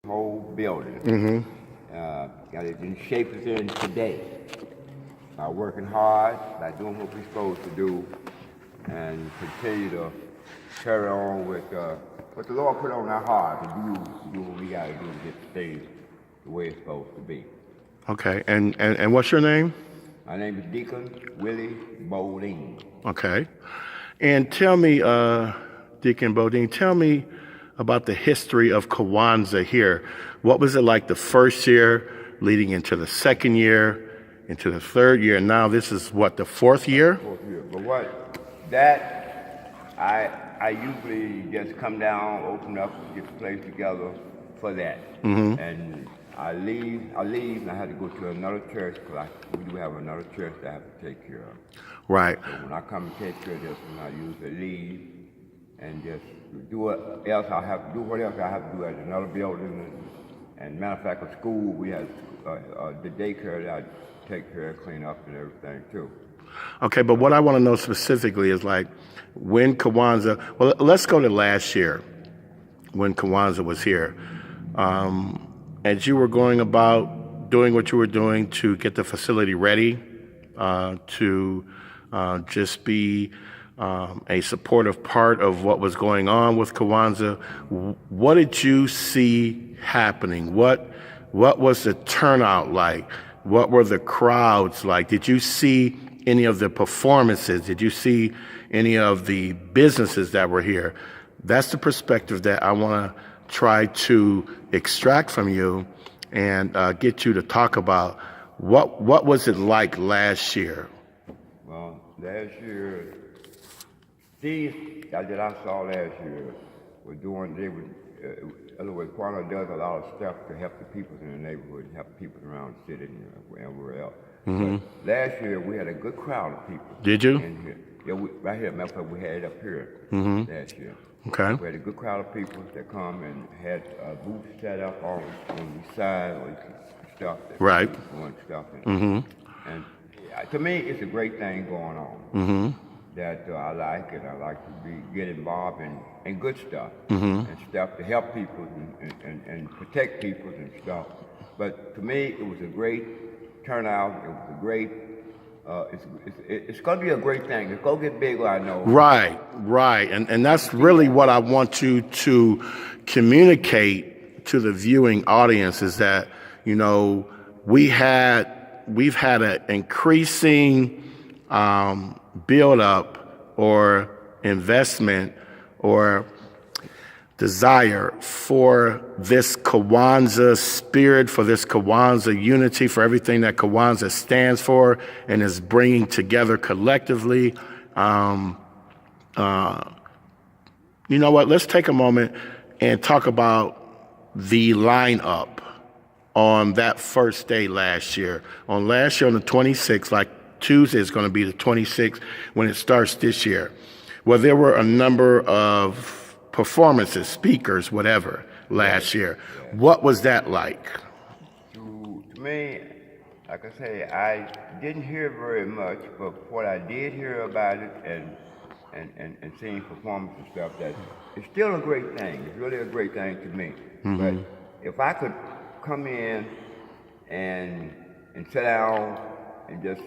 whole building. Got it in shape it's in today. By working hard, by doing what we're supposed to do, and continue to carry on with what the Lord put on our heart to do what we got to do to get things the way it's supposed to be. Okay, and what's your name? My name is Deacon Willie Bowling. Okay, and tell me, Deacon Bowling, tell me about the history of Kwanzaa here. What was it like the first year, leading into the second year, into the third year, and now this is what, the fourth year? Fourth year. But I usually just come down, open up, get the place together for that. And I leave, and I had to go to another church, because we do have another church that I have to take care of. Right. So when I come and take care of this, and I usually leave and just do what else I have to do, what else I have to do at another building. And matter of fact, at school, we had the daycare that I take care of, clean up and everything too. Okay, but what I want to know specifically is like when Kwanzaa, well, let's go to last year when Kwanzaa was here. As you were going about doing what you were doing to get the facility ready, to just be a supportive part of what was going on with Kwanzaa, what did you see happening? What was the turnout like? What were the crowds like? Did you see any of the performances? Did you see any of the businesses that were here? That's the perspective that I want to try to extract from you and get you to talk about. What was it like last year? Well, last year, these that I saw last year were doing, in other words, Kwanzaa does a lot of stuff to help the people in the neighborhood, help people around the city and everywhere else. Last year, we had a good crowd of people. Did you? In here. Yeah, right here. Matter of fact, we had it up here last year. Okay. We had a good crowd of people that come and had booths set up on the side or stuff. Right. Doing stuff. And to me, it's a great thing going on. That I like, and I like to get involved in good stuff and stuff to help people and protect people and stuff. But to me, it was a great turnout. It was a great. It's going to be a great thing. It's going to get bigger, I know. Right, and that's really what I want you to communicate to the viewing audience is that we've had an increasing build up or investment or desire for this Kwanzaa spirit, for this Kwanzaa unity, for everything that Kwanzaa stands for and is bringing together collectively. You know what? Let's take a moment and talk about the lineup on that first day last year. On the 26th, like Tuesday is going to be the 26th when it starts this year. Well, there were a number of performances, speakers, whatever, last year. What was that like? To me, like I say, I didn't hear very much, but what I did hear about it and seeing performance and stuff, that it's still a great thing. It's really a great thing to me. But if I could come in and sit down and just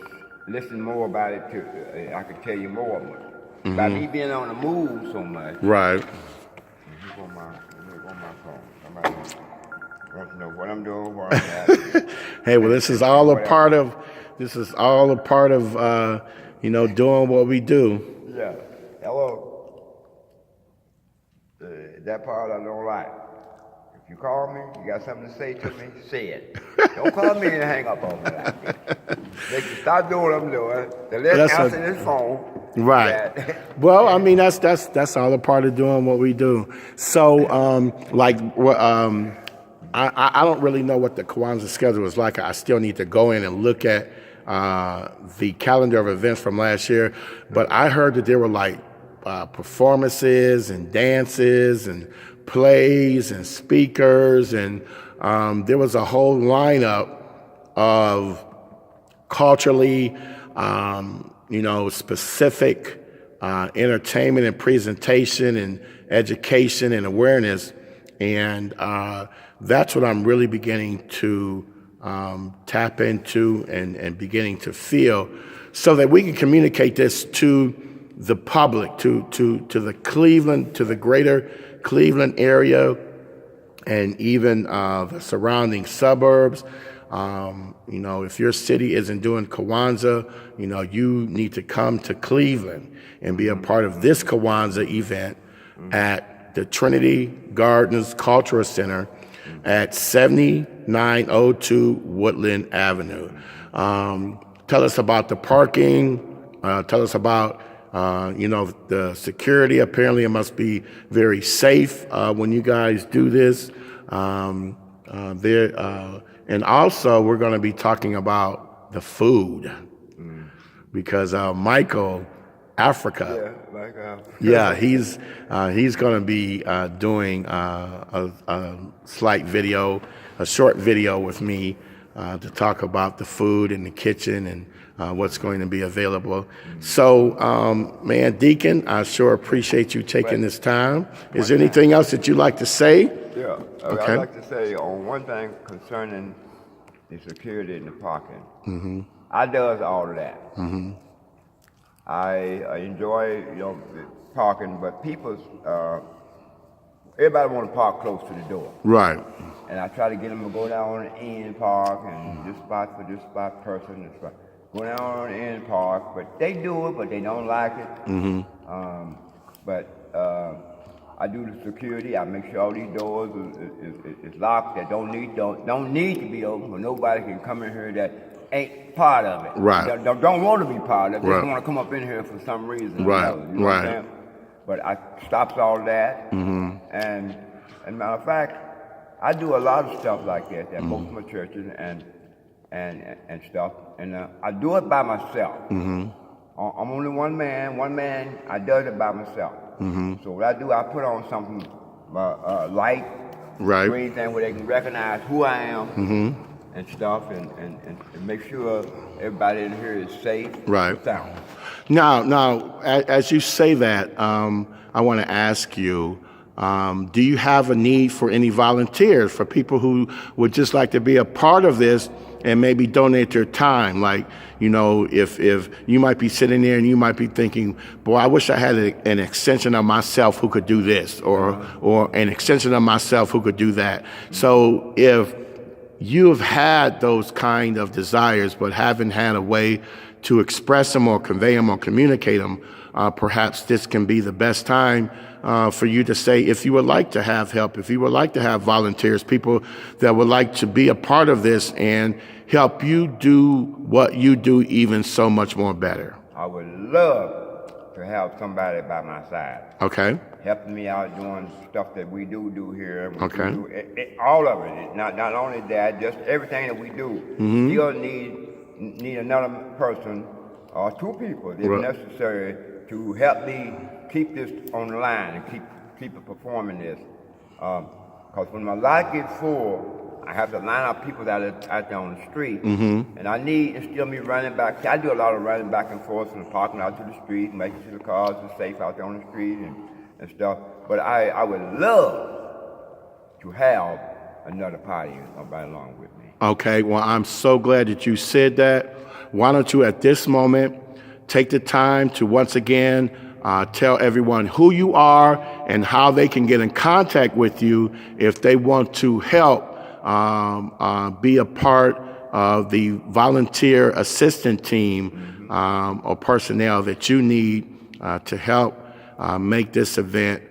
listen more about it, I could tell you more. By me being on the move so much. Right. Let me go on my phone. Somebody wants to know what I'm doing, where I'm at. Hey, well, this is all a part of doing what we do. Yeah. Hello. That part I don't like. If you call me, you got something to say to me, say it. Don't call me and hang up on me like that. They can stop doing what I'm doing. Let's answer this phone. Right. Well, I mean, that's all a part of doing what we do. So, I don't really know what the Kwanzaa schedule is like. I still need to go in and look at the calendar of events from last year. But I heard that there were like performances and dances and plays and speakers, and there was a whole lineup of culturally, specific entertainment and presentation and education and awareness. And That's what I'm really beginning to tap into and beginning to feel, so that we can communicate this to the public, to the Cleveland, to the greater Cleveland area, and even the surrounding suburbs. If your city isn't doing Kwanzaa, you need to come to Cleveland and be a part of this Kwanzaa event at the Trinity Gardens Cultural Center at 7902 Woodland Avenue. Tell us about the parking. Tell us about, the security. Apparently it must be very safe when you guys do this. And also we're going to be talking about the food, because Michael, Africa. Yeah, he's going to be doing a slight video, a short video with me to talk about the food in the kitchen and what's going to be available. So, man, Deacon, I sure appreciate you taking this time. Is there anything else that you'd like to say? Yeah, Okay. I'd like to say on one thing concerning the security in the parking. I does all of that. I enjoy, the parking, but everybody want to park close to the door. Right. And I try to get them to go down on the end park, and this spot for this spot person, this spot. Go down on the end park, but they do it, but they don't like it. I do the security. I make sure all these doors is locked. That don't need to be open, but nobody can come in here that ain't part of it. Right. Don't want to be part of it. They Right. just want to come up in here for some reason. Right. You know what I'm saying? But I stops all that. And matter of fact, I do a lot of stuff like that most of my churches and stuff. And I do it by myself. I'm only one man. I does it by myself. So what I do, I put on something light, Right. green thing where they can recognize who I am and stuff, and make sure everybody in here is safe. Right. And sound. Now, as you say that, I want to ask you, do you have a need for any volunteers, for people who would just like to be a part of this and maybe donate their time? Like, if you might be sitting there and you might be thinking, boy, I wish I had an extension of myself who could do this, or an extension of myself who could do that. So if you have had those kind of desires but haven't had a way to express them or convey them or communicate them, perhaps this can be the best time for you to say, if you would like to have help, if you would like to have volunteers, people that would like to be a part of this and help you do what you do even so much more better. I would love to have somebody by my side. Okay. Helping me out doing stuff that we do here. Okay. All of it. Not only that, just everything that we do. Still need another person or two people, if necessary, to help me keep this on the line and keep it performing this. Because when my lot gets full, I have to line up people that are out there on the street, and I need instead of me running back. I do a lot of running back and forth from the parking out to the street, making sure the cars are safe out there on the street and stuff. But I would love to have another party right along with me. Okay, well, I'm so glad that you said that. Why don't you at this moment take the time to once again tell everyone who you are and how they can get in contact with you if they want to help be a part of the volunteer assistant team or personnel that you need to help make this event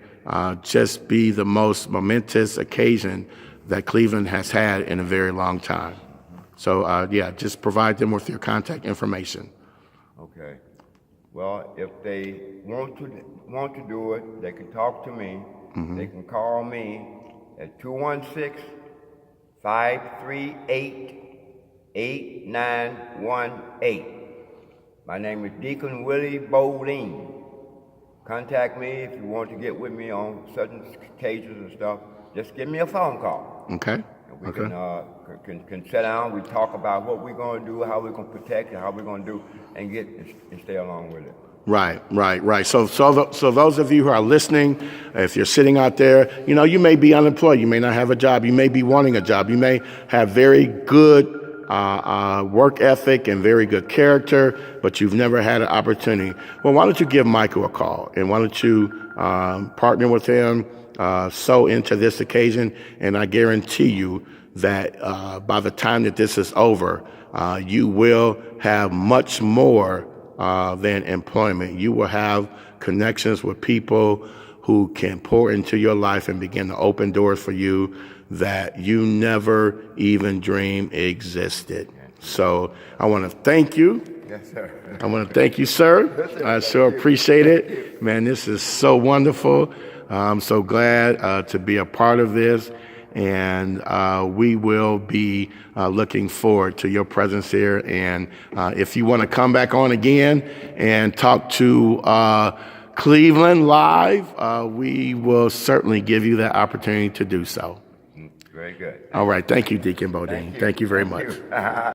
just be the most momentous occasion that Cleveland has had in a very long time. So, just provide them with your contact information. Okay. Well, if they want to do it, they can talk to me. They can call me at 216-538-8918. My name is Deacon Willie Bowling. Contact me if you want to get with me on certain occasions and stuff. Just give me a phone call. Okay. And we can sit down. We talk about what we're going to do, how we're going to protect, and how we're going to do, and stay along with it. Right. So those of you who are listening, if you're sitting out there, you may be unemployed. You may not have a job. You may be wanting a job. You may have very good work ethic and very good character, but you've never had an opportunity. Well, why don't you give Michael a call, and why don't you partner with him, sow into this occasion, and I guarantee you that by the time that this is over, you will have much more than employment. You will have connections with people who can pour into your life and begin to open doors for you that you never even dreamed existed. So I want to thank you. Yes, sir. I want to thank you, sir. I sure appreciate it. Man, this is so wonderful. I'm so glad to be a part of this. And we will be looking forward to your presence here. And if you want to come back on again and talk to Cleveland live, we will certainly give you that opportunity to do so. Very good. All right. Thank you, Deacon Bodine. Thank you very much.